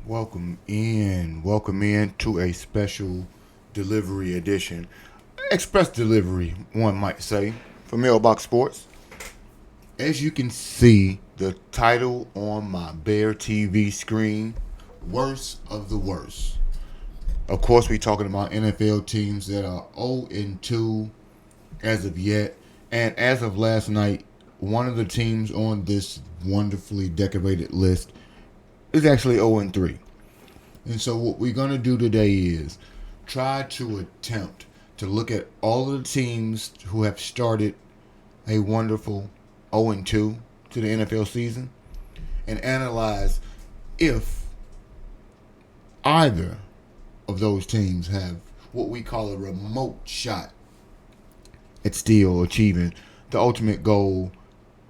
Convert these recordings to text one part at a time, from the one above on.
Welcome in to a special delivery edition, express delivery, one might say, for Mailbox Sports. As you can see, the title on my Bear TV screen, Worst of the Worst. Of course, we're talking about NFL teams that are 0-2 as of yet, and as of last night, one of the teams on this wonderfully decorated list is actually 0-3. And so what we're going to do today is try to attempt to look at all of the teams who have started a wonderful 0-2 to the NFL season and analyze if either of those teams have what we call a remote shot at still achieving the ultimate goal,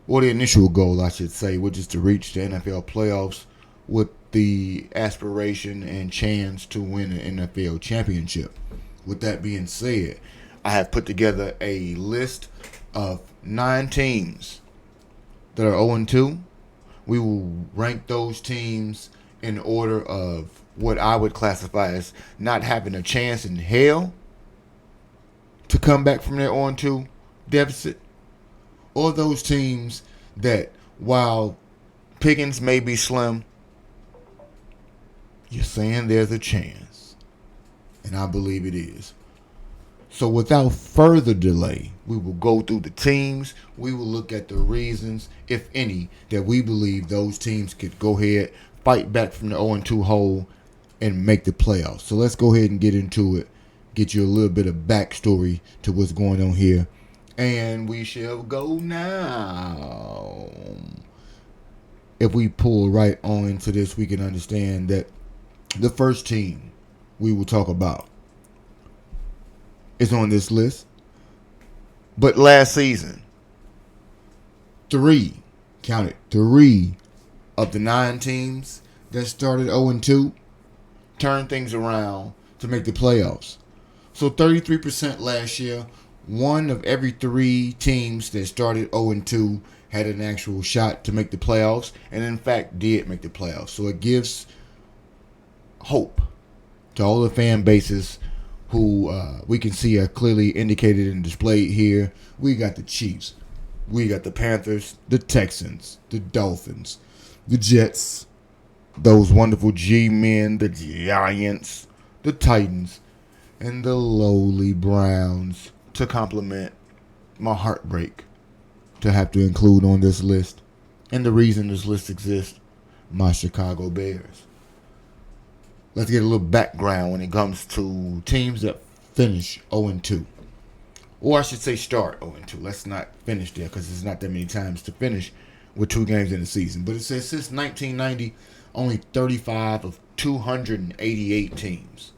or the initial goal, I should say, which is to reach the NFL playoffs with the aspiration and chance to win an NFL championship. With that being said, I have put together a list of 9 teams that are 0-2. We will rank those teams in order of what I would classify as not having a chance in hell to come back from their 0-2 deficit, or those teams that, while pickings may be slim, you're saying there's a chance. And I believe it is. So without further delay, we will go through the teams. We will look at the reasons, if any, that we believe those teams could go ahead, fight back from the 0-2 hole, and make the playoffs. So let's go ahead and get into it. Get you a little bit of backstory to what's going on here. And we shall go now. If we pull right on into this, we can understand that the first team we will talk about is on this list. But last season, 3 of the 9 teams that started 0-2 turned things around to make the playoffs. So 33% last year, 1 of every 3 teams that started 0-2 had an actual shot to make the playoffs, and in fact did make the playoffs. So it gives hope to all the fan bases who we can see are clearly indicated and displayed here. We got the Chiefs, we got the Panthers, the Texans, the Dolphins, the Jets, those wonderful G-men, the Giants, the Titans, and the lowly Browns, to complement my heartbreak to have to include on this list, and the reason this list exists, my Chicago Bears. Let's get a little background when it comes to teams that finish 0-2. Or I should say start 0-2. Let's not finish there because there's not that many times to finish with 2 games in the season. But it says since 1990, only 35 of 288 teams.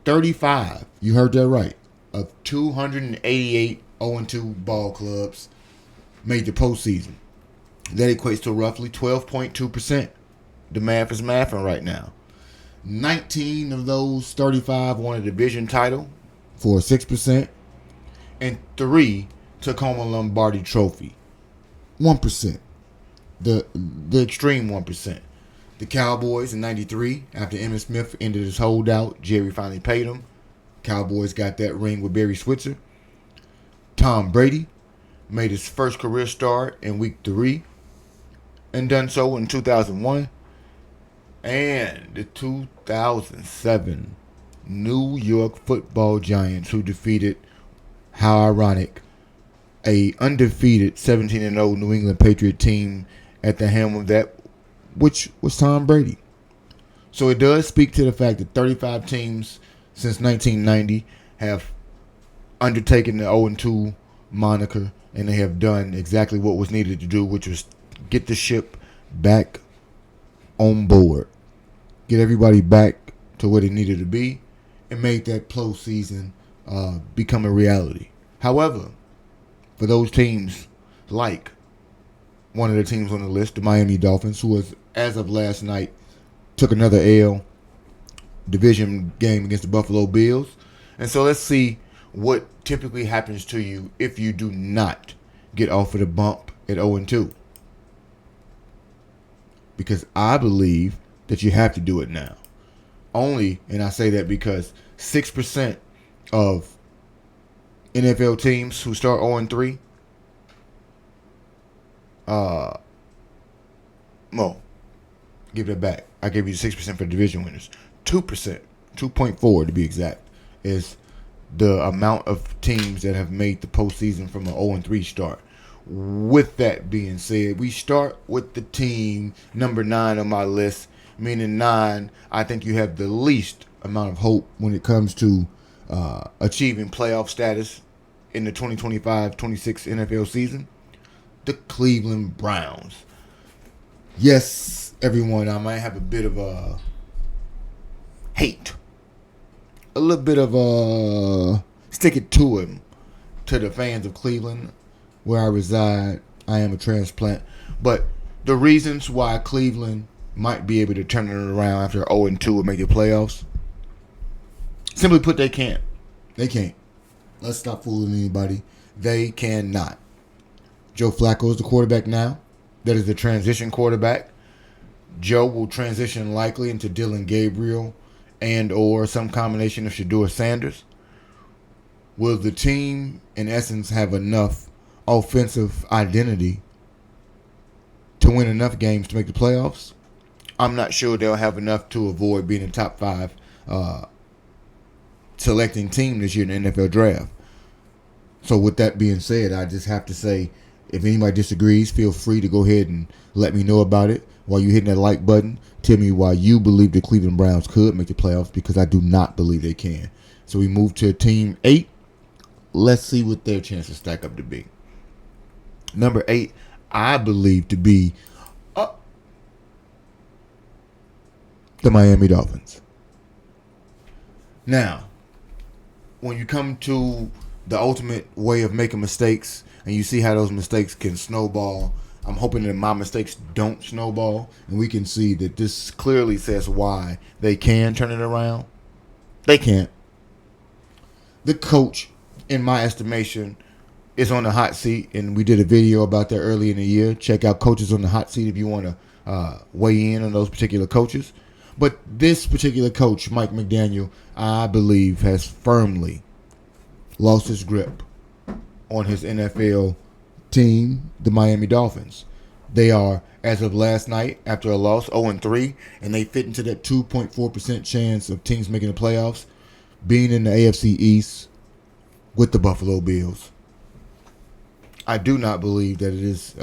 35, you heard that right, of 288 0-2 ball clubs made the postseason. That equates to roughly 12.2%. The math is mathing right now. 19 of those 35 won a division title for 6%, and 3 took home a Lombardi trophy, 1%. the extreme 1%. The Cowboys in '93, after Emmitt Smith ended his holdout, Jerry finally paid him. Cowboys got that ring with Barry Switzer. Tom Brady made his first career start in Week 3 and done so in 2001. And the 2007 New York Football Giants, who defeated, how ironic, a undefeated 17-0 New England Patriot team at the helm of that, which was Tom Brady. So it does speak to the fact that 35 teams since 1990 have undertaken the 0-2 moniker, and they have done exactly what was needed to do, which was get the ship back on board, get everybody back to where they needed to be, and make that postseason become a reality. However, for those teams like one of the teams on the list, the Miami Dolphins, who was, as of last night, took another L division game against the Buffalo Bills. And so let's see what typically happens to you if you do not get off of the bump at 0-2. Because I believe that you have to do it now. Only, and I say that because 6% of NFL teams who start 0-3, give it back. I gave you 6% for division winners. 2%, 2.4 to be exact, is the amount of teams that have made the postseason from an 0-3 start. With that being said, we start with the team number 9 on my list, meaning 9, I think you have the least amount of hope when it comes to achieving playoff status in the 2025-26 NFL season. The Cleveland Browns. Yes, everyone, I might have a bit of a hate. A little bit of a stick it to him to the fans of Cleveland, where I reside. I am a transplant. But the reasons why Cleveland might be able to turn it around after 0-2 and make the playoffs, simply put, they can't. They can't. Let's stop fooling anybody. They cannot. Joe Flacco is the quarterback now. That is the transition quarterback. Joe will transition likely into Dylan Gabriel and or some combination of Shedeur Sanders. Will the team, in essence, have enough offensive identity to win enough games to make the playoffs? I'm not sure they'll have enough to avoid being a top 5 selecting team this year in the NFL draft. So with that being said, I just have to say, if anybody disagrees, feel free to go ahead and let me know about it. While you're hitting that like button, tell me why you believe the Cleveland Browns could make the playoffs, because I do not believe they can. So we move to team 8. Let's see what their chances stack up to be. Number 8, I believe to be the Miami Dolphins. Now, when you come to the ultimate way of making mistakes, and you see how those mistakes can snowball, I'm hoping that my mistakes don't snowball, and we can see that this clearly says why they can turn it around. They can't. The coach, in my estimation, is on the hot seat, and we did a video about that early in the year. Check out Coaches on the Hot Seat if you want to weigh in on those particular coaches. But this particular coach, Mike McDaniel, I believe has firmly lost his grip on his NFL team, the Miami Dolphins. They are, as of last night, after a loss, 0-3, and they fit into that 2.4% chance of teams making the playoffs, being in the AFC East with the Buffalo Bills. I do not believe that it is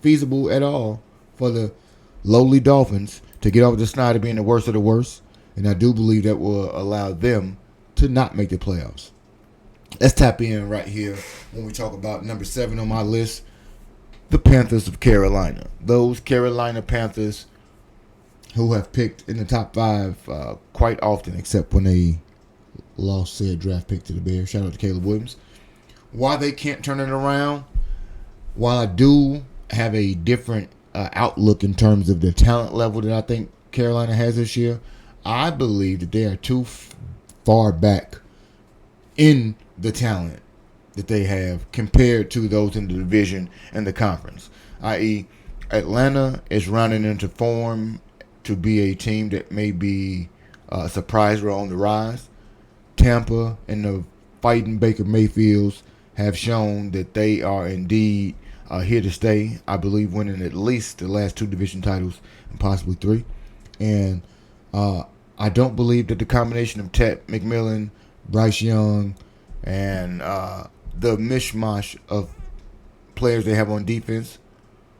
feasible at all for the lowly Dolphins to get over the snide of being the worst of the worst, and I do believe that will allow them to not make the playoffs. Let's tap in right here when we talk about number 7 on my list, the Panthers of Carolina. Those Carolina Panthers who have picked in the top 5 quite often, except when they lost said draft pick to the Bears. Shout out to Caleb Williams. Why they can't turn it around, while I do have a different outlook in terms of the talent level that I think Carolina has this year, I believe that they are too far back in the talent that they have compared to those in the division and the conference. I.e., Atlanta is rounding into form to be a team that may be a surprise or on the rise. Tampa and the fighting Baker Mayfields have shown that they are indeed here to stay. I believe winning at least the last 2 division titles and possibly 3. And I don't believe that the combination of Ted McMillan, Bryce Young, and the mishmash of players they have on defense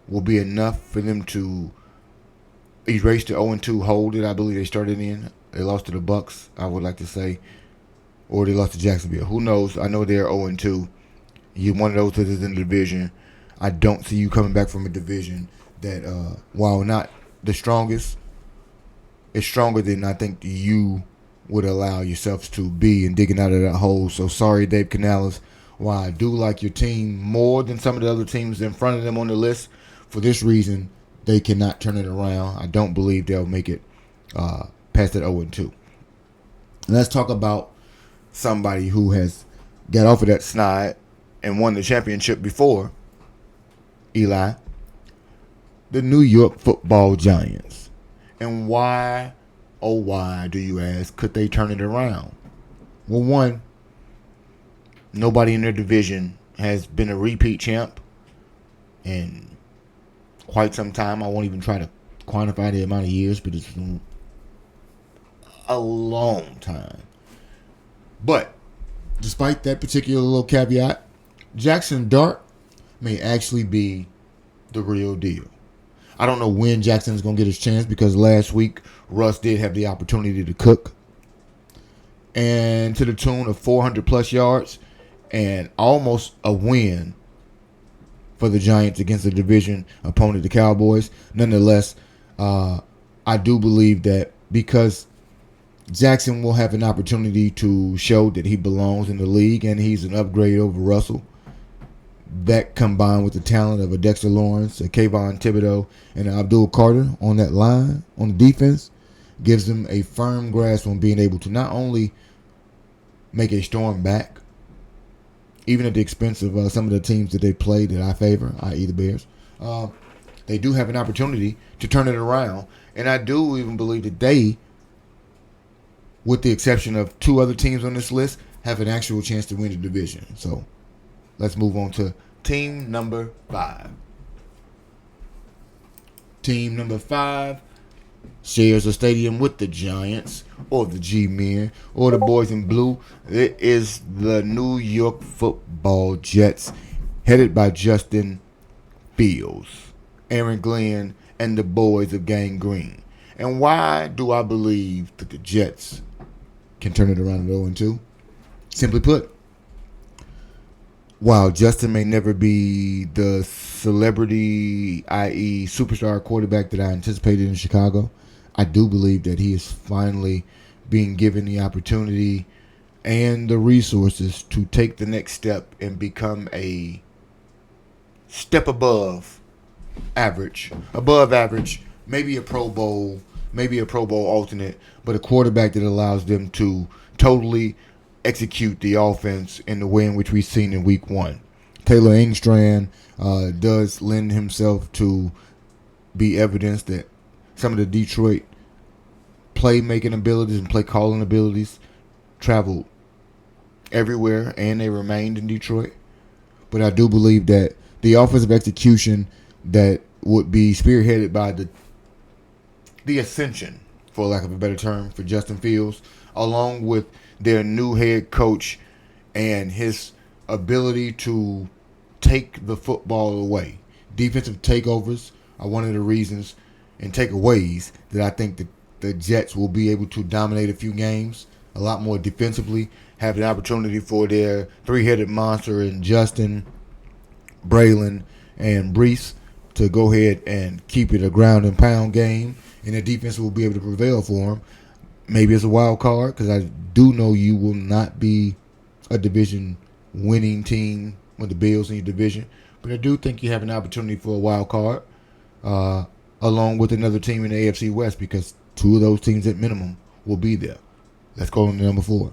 will be enough for them to erase the 0-2 hole that I believe they started in. They lost to the Bucks, I would like to say, or they lost to Jacksonville. Who knows? I know they're 0-2. You're one of those that is in the division. I don't see you coming back from a division that, while not the strongest, is stronger than I think you would allow yourselves to be in digging out of that hole. So sorry, Dave Canales. While I do like your team more than some of the other teams in front of them on the list, for this reason, they cannot turn it around. I don't believe they'll make it past that 0-2. Let's talk about somebody who has got off of that snide and won the championship before, Eli. The New York Football Giants. And why, oh why, do you ask, could they turn it around? Well, one, nobody in their division has been a repeat champ in quite some time. I won't even try to quantify the amount of years, but it's a long time. But despite that particular little caveat, Jackson Dart may actually be the real deal. I don't know when Jackson's going to get his chance because last week Russ did have the opportunity to cook. And to the tune of 400 plus yards and almost a win for the Giants against the division opponent, the Cowboys. Nonetheless, I do believe that because Jackson will have an opportunity to show that he belongs in the league and he's an upgrade over Russell. That combined with the talent of a Dexter Lawrence, a Kayvon Thibodeau, and an Abdul Carter on that line, on the defense, gives them a firm grasp on being able to not only make a storm back, even at the expense of some of the teams that they play that I favor, i.e. the Bears. They do have an opportunity to turn it around. And I do even believe that they, with the exception of 2 other teams on this list, have an actual chance to win the division. So let's move on to team number 5. Team number 5 shares a stadium with the Giants or the G-Men or the boys in blue. It is the New York Football Jets, headed by Justin Fields, Aaron Glenn, and the boys of Gang Green. And why do I believe that the Jets can turn it around at 0-2? Simply put, while Justin may never be the celebrity, i.e. superstar quarterback that I anticipated in Chicago, I do believe that he is finally being given the opportunity and the resources to take the next step and become a step above average, maybe a Pro Bowl, maybe a Pro Bowl alternate, but a quarterback that allows them to totally execute the offense in the way in which we've seen in week 1. Taylor Engstrand does lend himself to be evidence that some of the Detroit playmaking abilities and play calling abilities traveled everywhere and they remained in Detroit. But I do believe that the offensive execution that would be spearheaded by the ascension, for lack of a better term, for Justin Fields, along with their new head coach and his ability to take the football away. Defensive takeovers are one of the reasons and takeaways that I think that the Jets will be able to dominate a few games a lot more defensively, have an opportunity for their 3-headed monster in Justin, Braylon, and Reese to go ahead and keep it a ground and pound game, and the defense will be able to prevail for them. Maybe it's a wild card because I do know you will not be a division winning team with the Bills in your division, but I do think you have an opportunity for a wild card along with another team in the AFC West because 2 of those teams at minimum will be there. Let's go on to number 4.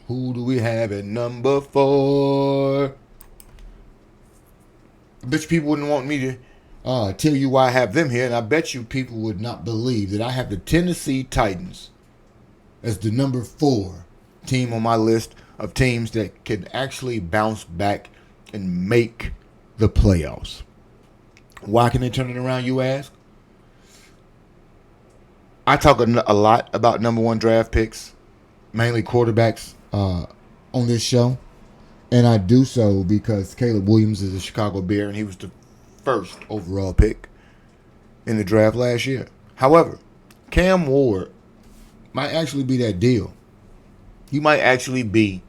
Who do we have at number 4? I bet you people wouldn't want me to tell you why I have them here, and I bet you people would not believe that I have the Tennessee Titans as the number 4 team on my list of teams that can actually bounce back and make the playoffs. Why can they turn it around, you ask? I talk a lot about number 1 draft picks, mainly quarterbacks, on this show. And I do so because Caleb Williams is a Chicago Bear, and he was the first overall pick in the draft last year. However, Cam Ward might actually be that deal. He might actually be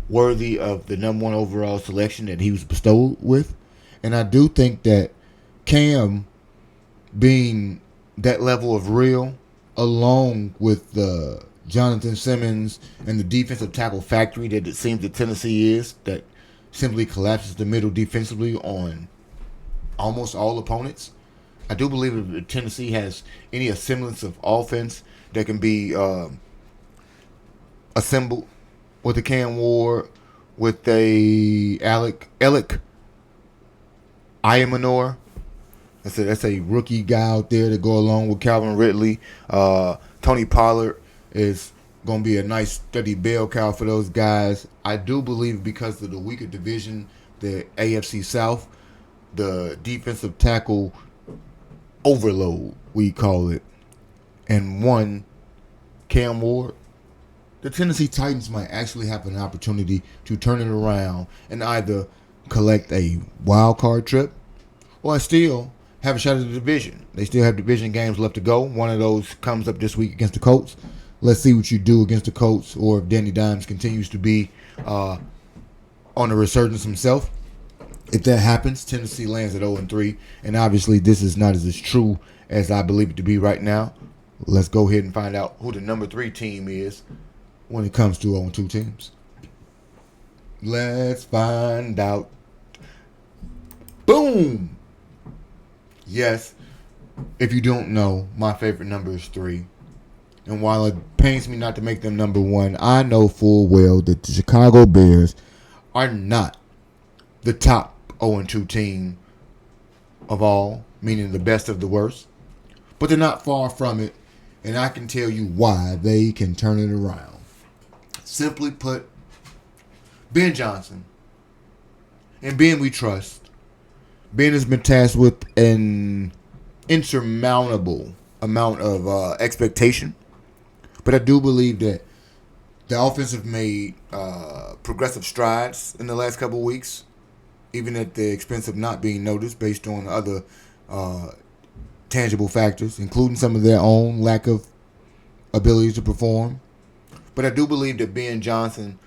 worthy of the number 1 overall selection that he was bestowed with. And I do think that Cam being that level of real, along with the Jonathan Simmons and the defensive tackle factory that it seems that Tennessee is, that simply collapses the middle defensively on almost all opponents. I do believe that Tennessee has any semblance of offense that can be assembled with a Cam Ward, with a Alec Iamanor. That's a rookie guy out there to go along with Calvin Ridley. Tony Pollard is going to be a nice steady bell cow for those guys. I do believe because of the weaker division, the AFC South, the defensive tackle overload, we call it, and one, Cam Ward, the Tennessee Titans might actually have an opportunity to turn it around and either collect a wild card trip or still have a shot at the division. They still have division games left to go. One of those comes up this week against the Colts. Let's see what you do against the Colts, or if Danny Dimes continues to be on a resurgence himself. If that happens, Tennessee lands at 0-3, and obviously this is not as true as I believe it to be right now. Let's go ahead and find out who the number 3 team is when it comes to 0-2 teams. Let's find out. Boom! Yes, if you don't know, my favorite number is 3. And while it pains me not to make them number 1, I know full well that the Chicago Bears are not the top 0-2 team of all, meaning the best of the worst. But they're not far from it, and I can tell you why they can turn it around. Simply put, Ben Johnson, and Ben we trust. Ben has been tasked with an insurmountable amount of expectation. But I do believe that the offense have made progressive strides in the last couple of weeks, even at the expense of not being noticed based on other tangible factors, including some of their own lack of ability to perform. But I do believe that Ben Johnson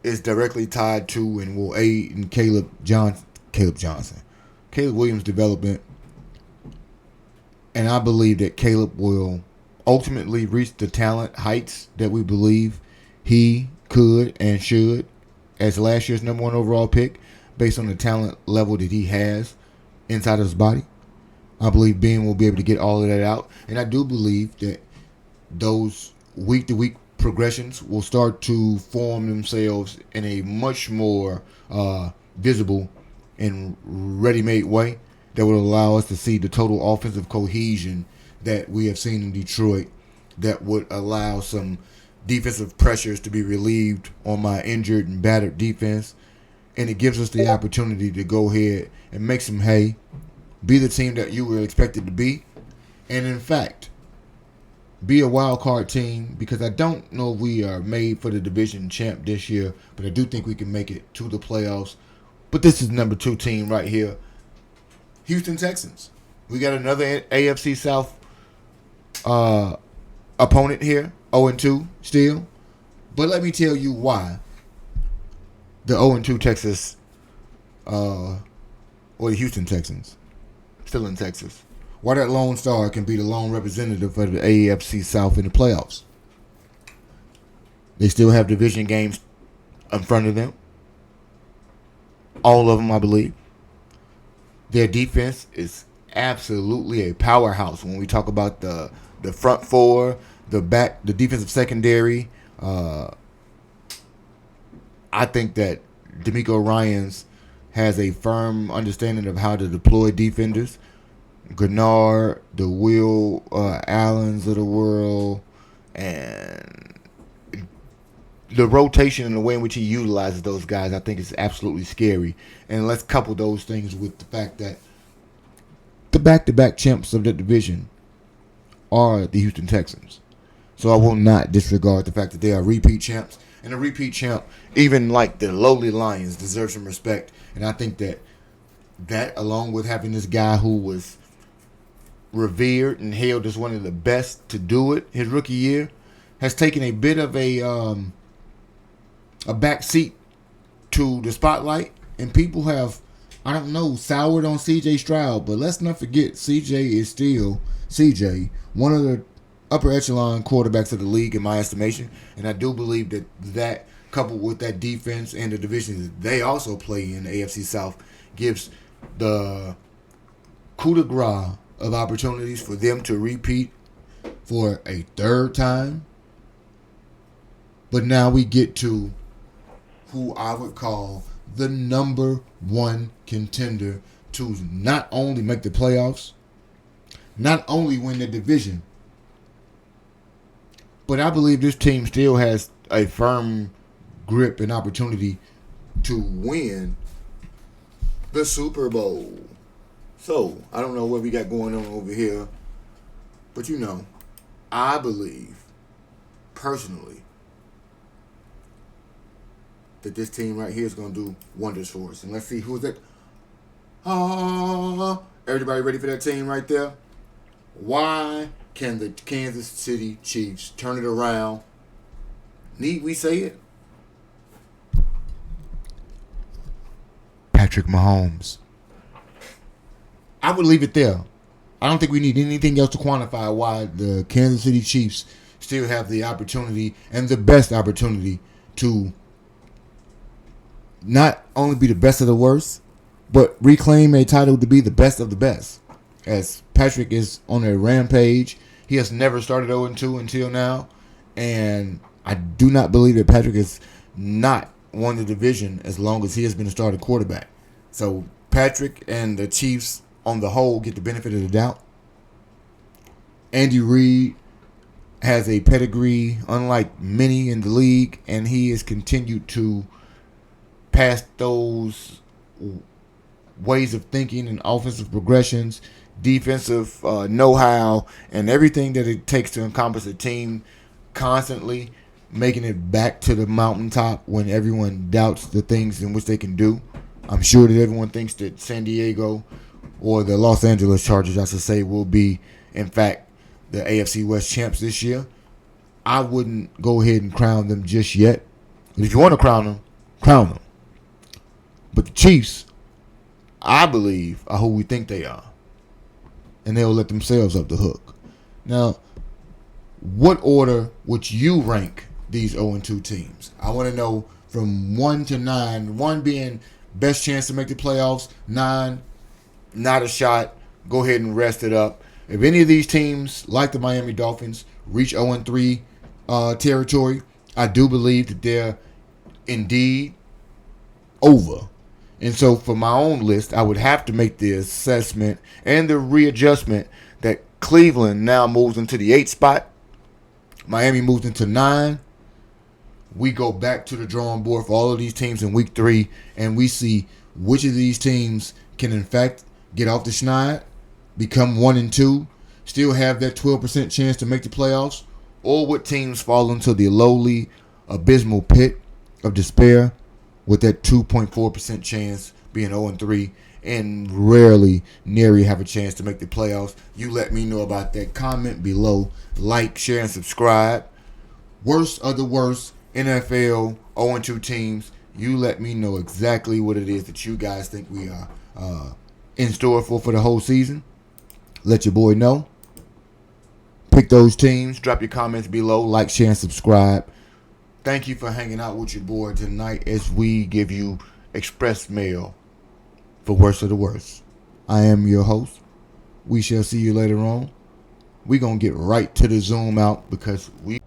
is directly tied to and will aid in Caleb Williams' development. And I believe that Caleb will ultimately reach the talent heights that we believe he could and should as last year's number 1 overall pick based on the talent level that he has inside of his body. I believe Ben will be able to get all of that out. And I do believe that those week-to-week progressions will start to form themselves in a much more visible and ready-made way that would allow us to see the total offensive cohesion that we have seen in Detroit, that would allow some defensive pressures to be relieved on my injured and battered defense. And it gives us the opportunity to go ahead and make some hay, be the team that you were expected to be, and in fact, be a wild card team, because I don't know if we are made for the division champ this year, but I do think we can make it to the playoffs. But this is number 2 team right here, Houston Texans. We got another AFC South opponent here, 0-2 still. But let me tell you why the 0-2 Texas, or the Houston Texans, still in Texas, why that Lone Star can be the lone representative for the AFC South in the playoffs. They still have division games in front of them. All of them, I believe. Their defense is absolutely a powerhouse when we talk about the front 4, the defensive secondary. I think that D'Amico Ryans has a firm understanding of how to deploy defenders. Grenard, the Will Allens of the world, and the rotation and the way in which he utilizes those guys, I think is absolutely scary. And let's couple those things with the fact that the back-to-back champs of the division are the Houston Texans. So I will not disregard the fact that they are repeat champs. And a repeat champ, even like the lowly Lions, deserves some respect. And I think that along with having this guy who was revered and hailed as one of the best to do it his rookie year, has taken a bit of a back seat to the spotlight. And people have, I don't know, soured on C.J. Stroud. But let's not forget, C.J. is still C.J., one of the upper echelon quarterbacks of the league in my estimation, and I do believe that coupled with that defense and the division that they also play in the AFC South gives the coup de grace of opportunities for them to repeat for a third time. But now we get to who I would call the number one contender to not only make the playoffs, not only win the division, but I believe this team still has a firm grip and opportunity to win the Super Bowl. So, I don't know what we got going on over here, but I believe, personally, that this team right here is going to do wonders for us. And let's see, who's that? Everybody ready for that team right there? Why can the Kansas City Chiefs turn it around? Need we say it? Patrick Mahomes. I would leave it there. I don't think we need anything else to quantify why the Kansas City Chiefs still have the opportunity and the best opportunity to not only be the best of the worst, but reclaim a title to be the best of the best. As Patrick is on a rampage, he has never started 0-2 until now, and I do not believe that Patrick has not won the division as long as he has been a starting quarterback. So Patrick and the Chiefs on the whole get the benefit of the doubt. Andy Reid has a pedigree unlike many in the league, and he has continued to pass those ways of thinking and offensive progressions, defensive know-how, and everything that it takes to encompass a team, constantly making it back to the mountaintop when everyone doubts the things in which they can do. I'm sure that everyone thinks that San Diego, or the Los Angeles Chargers, I should say, will be, in fact, the AFC West champs this year. I wouldn't go ahead and crown them just yet. But if you want to crown them, crown them. But the Chiefs, I believe, are who we think they are. And they'll let themselves up the hook. Now, what order would you rank these 0-2 teams? I want to know from 1 to 9. 1 being best chance to make the playoffs. 9, not a shot. Go ahead and rest it up. If any of these teams, like the Miami Dolphins, reach 0-3 territory, I do believe that they're indeed over. And so for my own list, I would have to make the assessment and the readjustment that Cleveland now moves into the 8th spot. Miami moves into 9. We go back to the drawing board for all of these teams in week 3, and we see which of these teams can, in fact, get off the schneid, become 1-2, still have that 12% chance to make the playoffs, or what teams fall into the lowly, abysmal pit of despair with that 2.4% chance being 0-3 and rarely, nary have a chance to make the playoffs. You let me know about that. Comment below, like, share, and subscribe. Worst of the worst NFL 0-2 teams. You let me know exactly what it is that you guys think we are in store for the whole season. Let your boy know. Pick those teams. Drop your comments below. Like, share, and subscribe. Thank you for hanging out with your boy tonight as we give you express mail for worst of the worst. I am your host. We shall see you later on. We're going to get right to the Zoom out because we